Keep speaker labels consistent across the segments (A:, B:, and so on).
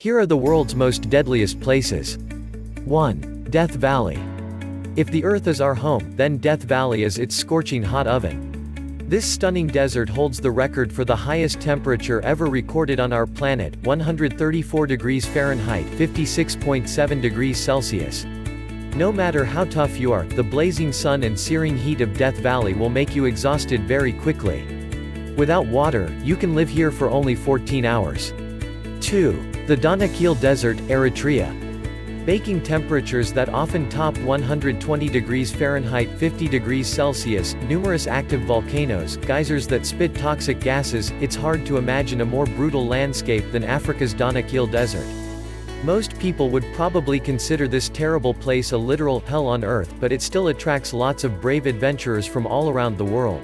A: Here are the world's most deadliest places. 1. Death Valley. If the Earth is our home, then Death Valley is its scorching hot oven. This stunning desert holds the record for the highest temperature ever recorded on our planet, 134 degrees Fahrenheit, 56.7 degrees Celsius. No matter how tough you are, the blazing sun and searing heat of Death Valley will make you exhausted very quickly. Without water, you can live here for only 14 hours. 2. The Danakil Desert, Eritrea. Baking temperatures that often top 120 degrees Fahrenheit, 50 degrees Celsius, numerous active volcanoes, geysers that spit toxic gases, it's hard to imagine a more brutal landscape than Africa's Danakil Desert. Most people would probably consider this terrible place a literal hell on earth, but it still attracts lots of brave adventurers from all around the world.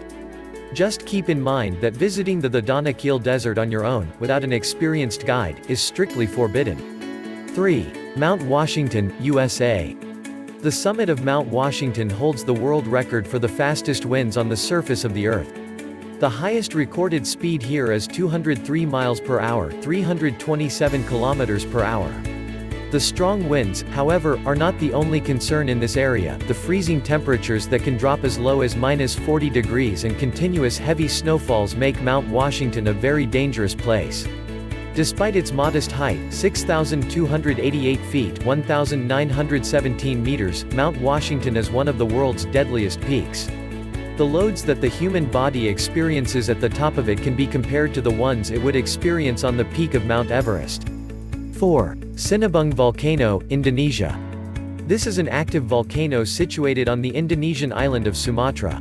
A: Just keep in mind that visiting the Danakil Desert on your own, without an experienced guide, is strictly forbidden. 3. Mount Washington, USA. The summit of Mount Washington holds the world record for the fastest winds on the surface of the Earth. The highest recorded speed here is 203 miles per hour, 327 kilometers per hour. The strong winds, however, are not the only concern in this area. The freezing temperatures that can drop as low as -40 degrees and continuous heavy snowfalls make Mount Washington a very dangerous place. Despite its modest height, 6,288 feet, 1,917 meters, Mount Washington is one of the world's deadliest peaks. The loads that the human body experiences at the top of it can be compared to the ones it would experience on the peak of Mount Everest. 4. Sinabung Volcano, Indonesia. This is an active volcano situated on the Indonesian island of Sumatra.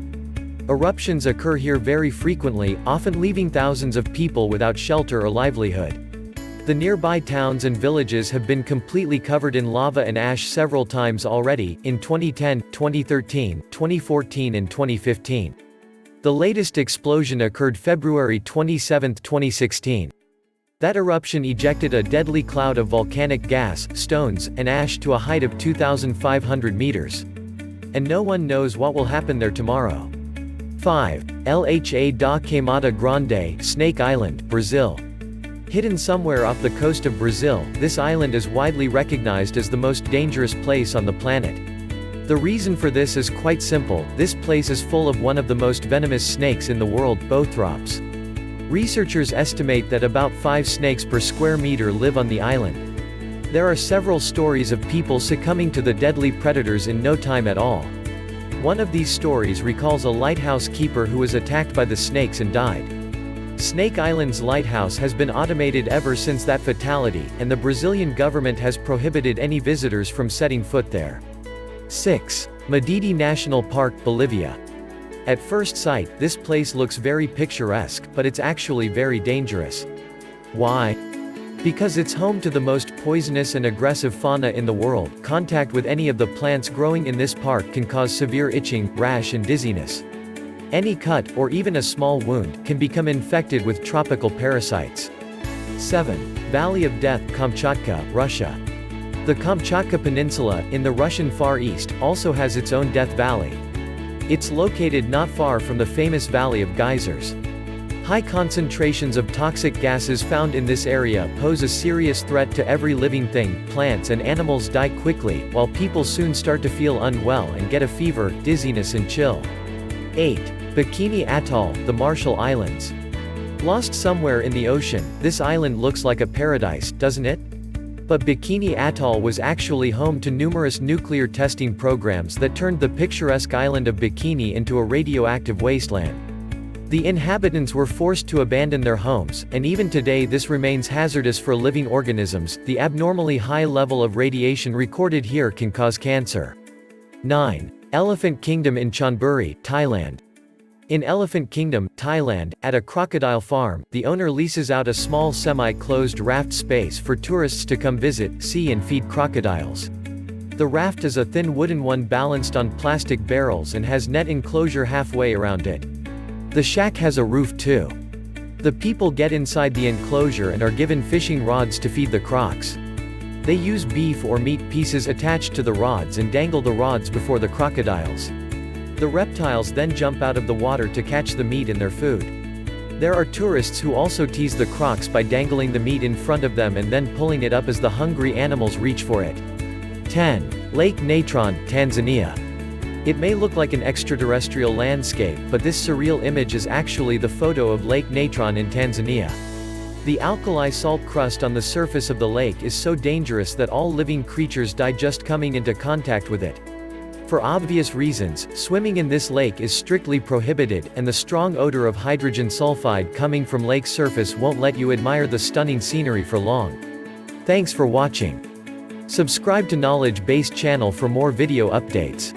A: Eruptions occur here very frequently, often leaving thousands of people without shelter or livelihood. The nearby towns and villages have been completely covered in lava and ash several times already, in 2010, 2013, 2014 and 2015. The latest explosion occurred February 27, 2016. That eruption ejected a deadly cloud of volcanic gas, stones, and ash to a height of 2,500 meters. And no one knows what will happen there tomorrow. 5. Lha da Queimada Grande, Snake Island, Brazil. Hidden somewhere off the coast of Brazil, this island is widely recognized as the most dangerous place on the planet. The reason for this is quite simple: this place is full of one of the most venomous snakes in the world, Bothrops. Researchers estimate that about 5 snakes per square meter live on the island. There are several stories of people succumbing to the deadly predators in no time at all. One of these stories recalls a lighthouse keeper who was attacked by the snakes and died. Snake Island's lighthouse has been automated ever since that fatality, and the Brazilian government has prohibited any visitors from setting foot there. 6. Madidi National Park, Bolivia. At first sight, this place looks very picturesque, but it's actually very dangerous. Why? Because it's home to the most poisonous and aggressive fauna in the world. Contact with any of the plants growing in this park can cause severe itching, rash and dizziness. Any cut, or even a small wound, can become infected with tropical parasites. 7. Valley of Death, Kamchatka, Russia. The Kamchatka Peninsula, in the Russian Far East, also has its own Death Valley. It's located not far from the famous Valley of Geysers. High concentrations of toxic gases found in this area pose a serious threat to every living thing. Plants and animals die quickly, while people soon start to feel unwell and get a fever, dizziness and chill. 8. Bikini Atoll, the Marshall Islands. Lost somewhere in the ocean, this island looks like a paradise, doesn't it? But Bikini Atoll was actually home to numerous nuclear testing programs that turned the picturesque island of Bikini into a radioactive wasteland. The inhabitants were forced to abandon their homes, and even today this remains hazardous for living organisms. The abnormally high level of radiation recorded here can cause cancer. 9. Elephant Kingdom in Chonburi, Thailand. In Elephant Kingdom, Thailand, at a crocodile farm, the owner leases out a small semi-closed raft space for tourists to come visit, see and feed crocodiles. The raft is a thin wooden one balanced on plastic barrels and has net enclosure halfway around it. The shack has a roof too. The people get inside the enclosure and are given fishing rods to feed the crocs. They use beef or meat pieces attached to the rods and dangle the rods before the crocodiles. The reptiles then jump out of the water to catch the meat in their food. There are tourists who also tease the crocs by dangling the meat in front of them and then pulling it up as the hungry animals reach for it. 10. Lake Natron, Tanzania. It may look like an extraterrestrial landscape, but this surreal image is actually the photo of Lake Natron in Tanzania. The alkali salt crust on the surface of the lake is so dangerous that all living creatures die just coming into contact with it. For obvious reasons, swimming in this lake is strictly prohibited, and the strong odor of hydrogen sulfide coming from lake surface won't let you admire the stunning scenery for long. Thanks for watching. Subscribe to Knowledge Base channel for more video updates.